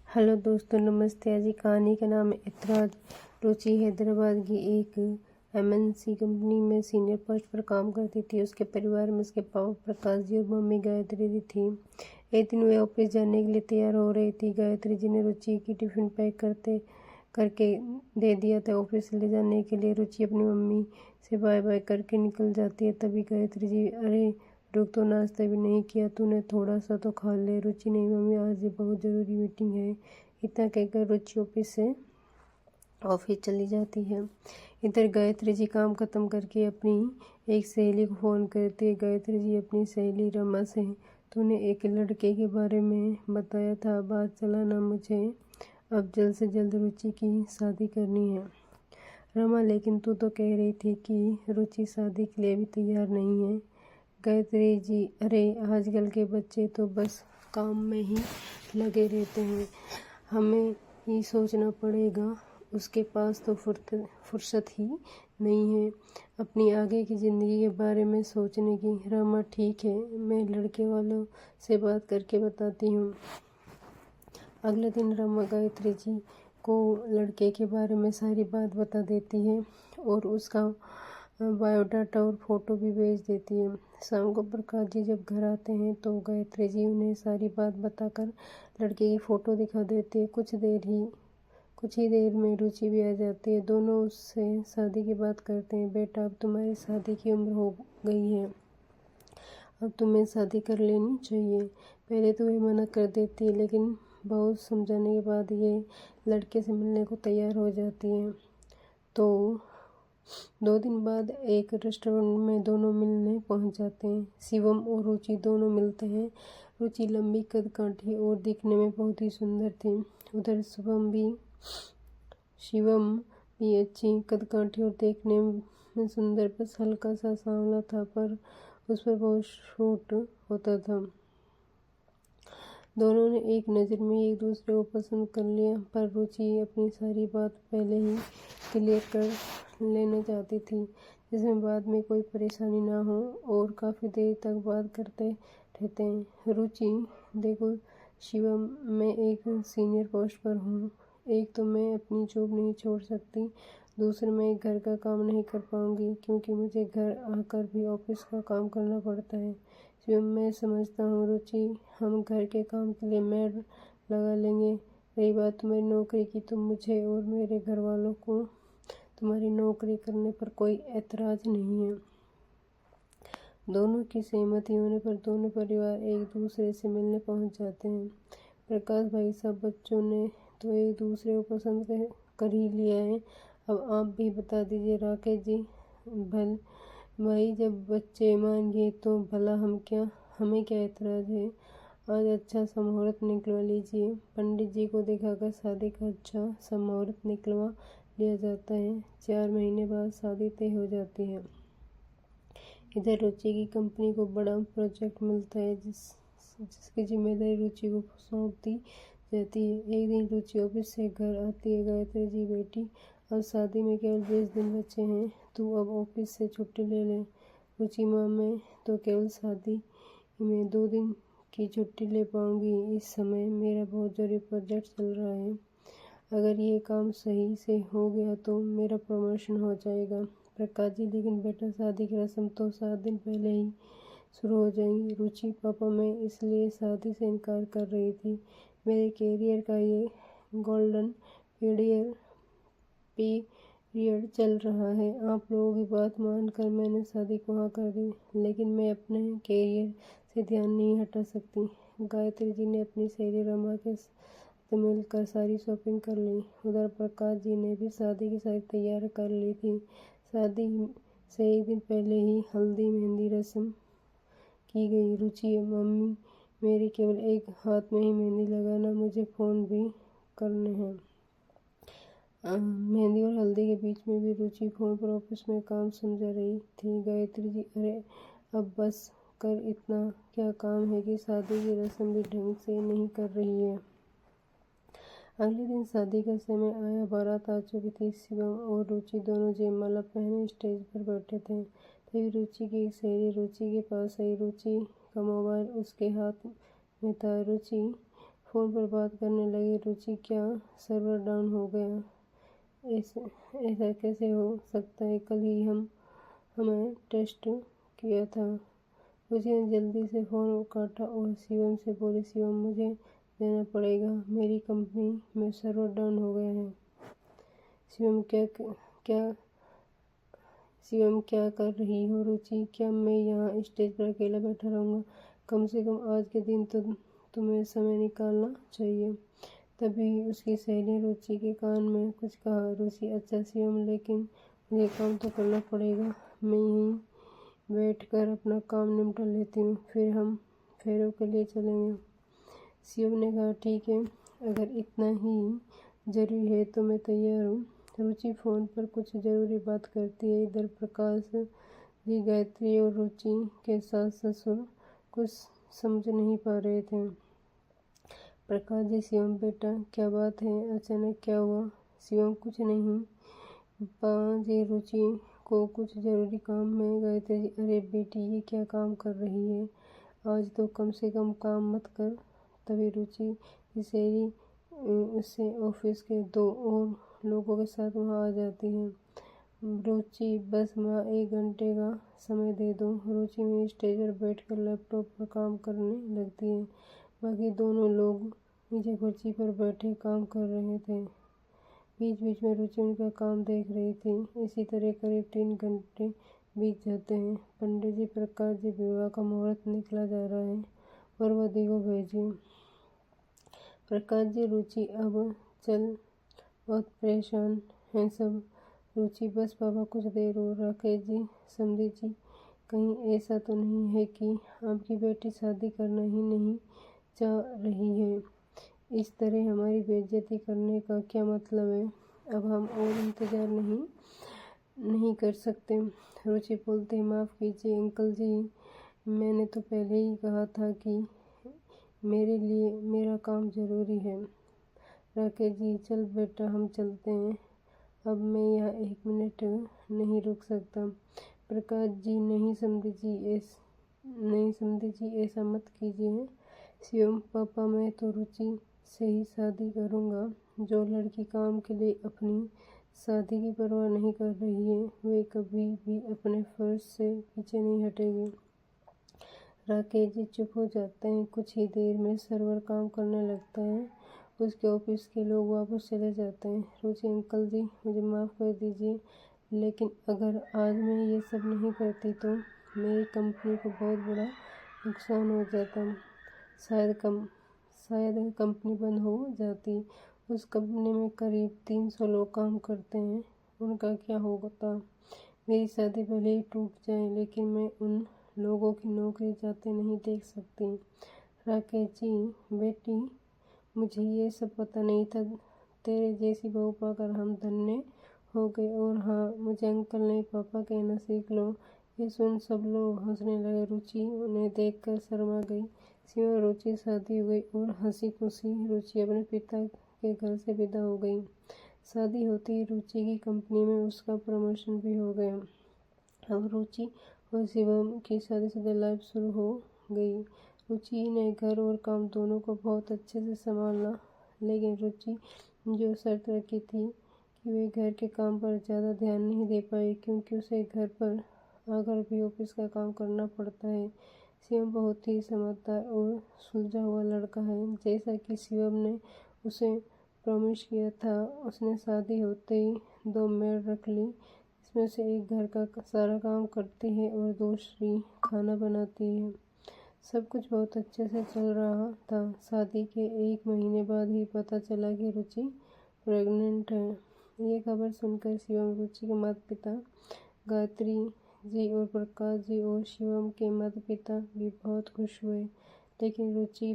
Hello दोस्तों, नमस्ते। आज की कहानी का नाम है ऐतराज़। रुचि हैदराबाद की एक एमएनसी कंपनी में सीनियर पोस्ट पर काम करती थी। उसके परिवार में उसके पापा प्रकाश जी और मम्मी गायत्री जी थी। एक दिन वे ऑफिस जाने के लिए तैयार हो रही थी। गायत्री जी ने रुचि की टिफिन पैक करके दे दिया था ऑफिस ले जाने के लिए। रुचि अपनी मम्मी से बाय बाय करके निकल जाती है। तभी गायत्री जी, अरे रुक, तो नाश्ता भी नहीं किया तूने, थोड़ा सा तो खा ले। रुचि, नहीं मम्मी, आज ये बहुत ज़रूरी मीटिंग है। इतना कहकर रुचि ऑफिस चली जाती है। इधर गायत्री जी काम खत्म करके अपनी एक सहेली को फ़ोन करती है। गायत्री जी, अपनी सहेली रमा से तूने एक लड़के के बारे में बताया था, बात चला ना मुझे। अब जल्द से जल्द रुचि की शादी करनी है। रमा, लेकिन तू तो कह रही थी कि रुचि शादी के लिए भी तैयार नहीं है। गायत्री जी, अरे आजकल के बच्चे तो बस काम में ही लगे रहते हैं, हमें ही सोचना पड़ेगा। उसके पास तो फुर्सत ही नहीं है अपनी आगे की ज़िंदगी के बारे में सोचने की। रमा, ठीक है, मैं लड़के वालों से बात करके बताती हूँ। अगले दिन रमा गायत्री जी को लड़के के बारे में सारी बात बता देती है और उसका बायोडाटा और फोटो भी भेज देती है। शाम को प्रकाश जी जब घर आते हैं तो गायत्री जी उन्हें सारी बात बताकर लड़के की फ़ोटो दिखा देती है। कुछ ही देर में रुचि भी आ जाती है। दोनों उससे शादी की बात करते हैं। बेटा, अब तुम्हारी शादी की उम्र हो गई है, अब तुम्हें शादी कर लेनी चाहिए। पहले तो ये मना कर देती है, लेकिन बहुत समझाने के बाद ये लड़के से मिलने को तैयार हो जाती है। तो 2 दिन बाद एक रेस्टोरेंट में दोनों मिलने पहुंच जाते हैं। शिवम और रुचि दोनों मिलते हैं। रुचि लंबी, कद-काठी और दिखने में बहुत ही सुंदर थी। उधर शिवम भी अच्छी, कद-काठी और देखने में सुंदर, बस हल्का सा सांवला था, पर उस पर बहुत सूट होता था। दोनों ने एक नज़र में एक दूसरे को पसंद कर लिया, पर रुचि अपनी सारी बात पहले ही क्लियर कर लेना चाहती थी, जिसमें बाद में कोई परेशानी ना हो। और काफ़ी देर तक बात करते रहते हैं। रुचि, देखो शिवम, मैं एक सीनियर पोस्ट पर हूँ। एक तो मैं अपनी जॉब नहीं छोड़ सकती, दूसरे मैं घर का काम नहीं कर पाऊँगी, क्योंकि मुझे घर आकर भी ऑफिस का काम करना पड़ता है। शिवम, मैं समझता हूँ रुचि, हम घर के काम के लिए मेड लगा लेंगे। रही बात तुम्हारी नौकरी की, तो मुझे और मेरे घर वालों को तुम्हारी नौकरी करने पर कोई ऐतराज़ नहीं है। दोनों की सहमति होने पर दोनों परिवार एक दूसरे से मिलने पहुंच जाते हैं। प्रकाश भाई साहब, बच्चों ने तो एक दूसरे को पसंद कर ही लिया है, अब आप भी बता दीजिए। राकेश जी, भल भाई, जब बच्चे मान गए तो भला हमें क्या ऐतराज़ है। आज अच्छा सा मुहूर्त निकलवा लीजिए। पंडित जी को दिखाकर शादी का अच्छा सा मुहूर्त निकलवा लिया जाता है। 4 महीने बाद शादी तय हो जाती है। इधर रुचि की कंपनी को बड़ा प्रोजेक्ट मिलता है, जिसकी जिम्मेदारी रुचि को सौंप दी जाती है। एक दिन रुचि ऑफिस से घर आती है। गायत्री जी, बेटी, अब शादी में केवल 20 दिन बचे हैं, तू अब ऑफिस से छुट्टी ले ले। रुचि, माँ, मैं तो केवल शादी में 2 दिन की छुट्टी ले पाऊंगी। इस समय मेरा बहुत जरूरी प्रोजेक्ट चल रहा है। अगर ये काम सही से हो गया तो मेरा प्रमोशन हो जाएगा। प्रकाश जी, लेकिन बेटा, शादी की रस्म तो 7 दिन पहले ही शुरू हो जाएंगी। रुचि, पापा, मैं इसलिए शादी से इनकार कर रही थी, मेरे कैरियर का ये गोल्डन पीरियड चल रहा है। आप लोगों की बात मानकर मैंने शादी को हाँ कर दी, लेकिन मैं अपने कैरियर से ध्यान नहीं हटा सकती। गायत्री जी ने अपनी सहेली रमा के साथ मिलकर सारी शॉपिंग कर ली। उधर प्रकाश जी ने भी शादी की सारी तैयारी कर ली थी। शादी से एक दिन पहले ही हल्दी मेहंदी रस्म की गई। रुचि, मम्मी, मेरी केवल एक हाथ में ही मेहंदी लगाना, मुझे फ़ोन भी करने हैं। मेहंदी और हल्दी के बीच में भी रुचि फ़ोन पर ऑफिस में काम समझा रही थी। गायत्री जी, अरे अब बस कर, इतना क्या काम है कि शादी की रस्म भी ढंग से नहीं कर रही है। अगले दिन शादी का समय आया, बारात आ चुकी थी। शिवम और रुचि दोनों जयमाला पहने स्टेज पर बैठे थे। तभी रुचि की एक सहेली रुचि के पास आई। रुचि का मोबाइल उसके हाथ में था। रुचि, फ़ोन पर बात करने लगे। रुचि, क्या सर्वर डाउन हो गया? ऐसा कैसे हो सकता है? कल ही हमें टेस्ट किया था। रुचि ने जल्दी से फ़ोन काटा और शिवम से बोली, शिवम, मुझे देना पड़ेगा, मेरी कंपनी में सर्वर डाउन हो गया है। शिवम, क्या शिवम, क्या कर रही हो? रुचि, क्या मैं यहाँ स्टेज पर अकेला बैठा रहूँगा? कम से कम आज के दिन तो तुम्हें समय निकालना चाहिए। तभी उसकी सहेली ने रुचि के कान में कुछ कहा। रुचि, अच्छा शिवम, लेकिन मुझे काम तो करना पड़ेगा। मैं यहीं बैठकर अपना काम निपटा लेती हूँ, फिर हम फेरों के लिए चलेंगे। शिवम ने कहा, ठीक है, अगर इतना ही ज़रूरी है तो मैं तैयार हूँ। रुचि फ़ोन पर कुछ ज़रूरी बात करती है। इधर प्रकाश जी, गायत्री और रुचि के सास ससुर कुछ समझ नहीं पा रहे थे। प्रकाश जी, शिवम बेटा, क्या बात है? अचानक क्या हुआ? शिवम, कुछ नहीं जी। रुचि को कुछ ज़रूरी काम में। गायत्री जी, अरे बेटी, ये क्या काम कर रही है? आज तो कम से कम काम मत कर। तभी रुचि की सहेली उससे ऑफिस के 2 और लोगों के साथ वहाँ आ जाती है। रुचि, बस माँ 1 घंटे का समय दे दो। रुचि में स्टेज पर बैठकर लैपटॉप पर काम करने लगती है। बाकी दोनों लोग नीचे कुर्सी पर बैठे काम कर रहे थे। बीच बीच में रुचि उनका काम देख रही थी। इसी तरह करीब 3 घंटे बीत जाते हैं। पंडित जी, प्रकाश जी, विवाह का मुहूर्त निकला जा रहा है और वधू को भेजिए। प्रकाश जी, रुचि, अब चल, बहुत परेशान हैं सब। रुचि, बस पापा कुछ देर और। राकेश जी, समधी जी, कहीं ऐसा तो नहीं है कि आपकी बेटी शादी करना ही नहीं चाह रही है? इस तरह हमारी बेइज्जती करने का क्या मतलब है? अब हम और इंतज़ार नहीं कर सकते। रुचि बोलते, माफ़ कीजिए अंकल जी, मैंने तो पहले ही कहा था कि मेरे लिए मेरा काम ज़रूरी है। राकेश जी, चल बेटा, हम चलते हैं, अब मैं यहाँ 1 मिनट नहीं रुक सकता। प्रकाश जी, नहीं समधी जी, ऐसा मत कीजिए। शिवम, पापा, मैं तो रुचि से ही शादी करूँगा। जो लड़की काम के लिए अपनी शादी की परवाह नहीं कर रही है, वे कभी भी अपने फर्ज से पीछे नहीं हटेगी। राकेश जी चुप हो जाते हैं। कुछ ही देर में सर्वर काम करने लगता है। उसके ऑफिस के लोग वापस चले जाते हैं। रुचि, अंकल जी, मुझे माफ़ कर दीजिए, लेकिन अगर आज मैं ये सब नहीं करती तो मेरी कंपनी को बहुत बड़ा नुकसान हो जाता। शायद कंपनी बंद हो जाती। उस कंपनी में करीब 300 लोग काम करते हैं, उनका क्या होता? मेरी शादी भले ही टूट जाए, लेकिन मैं उन लोगों की नौकरी जाते नहीं देख सकती। राकेश जी, बेटी, मुझे ये सब पता नहीं था। तेरे जैसी बहू पाकर हम धन्य हो गए। और हाँ, मुझे अंकल नहीं पापा कहना सीख लो। ये सुन सब लोग हंसने लगे। रुचि उन्हें देखकर शर्मा गई। शिव रुचि शादी हो गई और हंसी खुशी रुचि अपने पिता के घर से विदा हो गई। शादी होती ही रुचि की कंपनी में उसका प्रमोशन भी हो गया। अब रुचि और शिवम की शादीशुदा लाइफ शुरू हो गई। रुचि ने घर और काम दोनों को बहुत अच्छे से संभाला, लेकिन रुचि जो शर्त रखी थी कि वे घर के काम पर ज़्यादा ध्यान नहीं दे पाई, क्योंकि उसे घर पर आकर भी ऑफिस का काम करना पड़ता है। शिवम बहुत ही समझदार और सुलझा हुआ लड़का है। जैसा कि शिवम ने उसे प्रॉमिस किया था, उसने शादी होते ही 2 मेड रख ली। इसमें से एक घर का सारा काम करती है और दूसरी खाना बनाती है। सब कुछ बहुत अच्छे से चल रहा था। शादी के 1 महीने बाद ही पता चला कि रुचि प्रेग्नेंट है। ये खबर सुनकर शिवम, रुचि के माता पिता गायत्री जी और प्रकाश जी और शिवम के माता पिता भी बहुत खुश हुए। लेकिन रुचि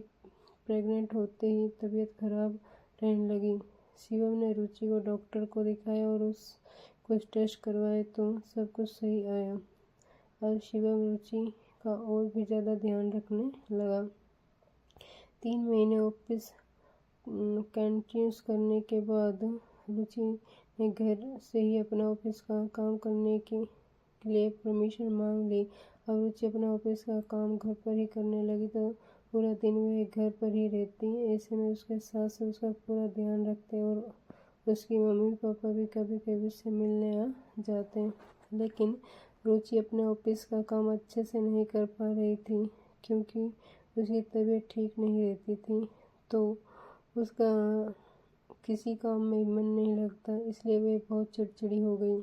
प्रेग्नेंट होते ही तबीयत खराब रहने लगी। शिवम ने रुचि को डॉक्टर को दिखाया और कुछ टेस्ट करवाए तो सब कुछ सही आया। अब शिवम रुचि का और भी ज़्यादा ध्यान रखने लगा। 3 महीने ऑफिस कंटिन्यूस करने के बाद रुचि ने घर से ही अपना ऑफिस का काम करने के लिए परमिशन मांग ली। अब रुचि अपना ऑफिस का काम घर पर ही करने लगी तो पूरा दिन वह घर पर ही रहती है। ऐसे में उसके सास उसका पूरा ध्यान रखते हैं और उसकी मम्मी पापा भी कभी कभी उससे मिलने आ जाते हैं। लेकिन रुचि अपने ऑफिस का काम अच्छे से नहीं कर पा रही थी क्योंकि उसकी तबीयत ठीक नहीं रहती थी, तो उसका किसी काम में मन नहीं लगता, इसलिए वह बहुत चिड़चिड़ी हो गई।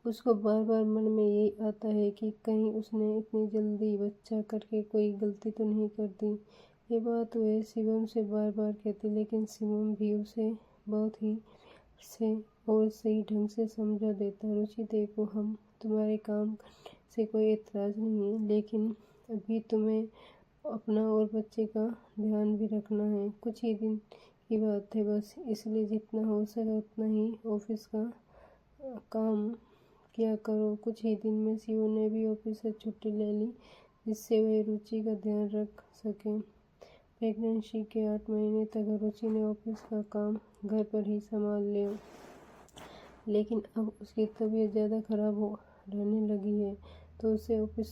उसको बार बार मन में यही आता है कि कहीं उसने इतनी जल्दी बच्चा करके कोई गलती तो नहीं कर दी। ये बात वह शिवम से बार बार कहती, लेकिन शिवम भी उसे बहुत ही से और सही ढंग से समझा देता। रुचि देखो, हम तुम्हारे काम से कोई एतराज़ नहीं है, लेकिन अभी तुम्हें अपना और बच्चे का ध्यान भी रखना है। कुछ ही दिन की बात है बस, इसलिए जितना हो सके उतना ही ऑफिस का काम किया करो। कुछ ही दिन में शिवम ने भी ऑफिस से छुट्टी ले ली जिससे वह रुचि का ध्यान रख सके। प्रेगनेंसी के 8 महीने तक रुचि ने ऑफिस का काम घर पर ही संभाल लिया, लेकिन अब उसकी तबीयत ज़्यादा खराब हो रहने लगी है, तो उसे ऑफिस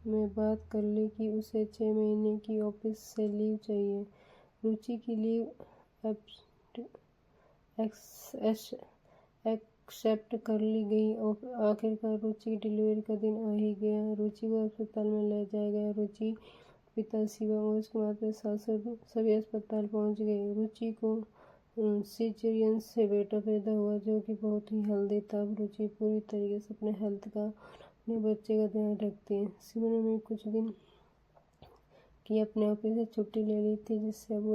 में बात कर ली कि उसे 6 महीने की ऑफिस से लीव चाहिए। रुचि की लीव एक्सेप्ट कर ली गई और आखिरकार रुचि की डिलीवरी का दिन आ ही गया। रुचि को अस्पताल में ले जाया गया। रुचि पिता शिवम और उसके माता सासुर सभी अस्पताल पहुंच गए। रुचि को सिजेरियन से बेटा पैदा हुआ जो कि बहुत ही हेल्दी था। अब रुचि पूरी तरीके से अपने हेल्थ का, अपने बच्चे का ध्यान रखती है। शिवम ने भी कुछ दिन की अपने ऑफिस से छुट्टी ले ली थी जिससे अब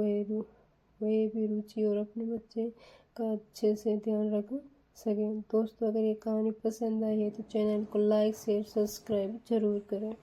वह भी रुचि और अपने बच्चे का अच्छे से ध्यान रख सकें। दोस्तों, अगर ये कहानी पसंद आई है तो चैनल को लाइक शेयर सब्सक्राइब जरूर करें।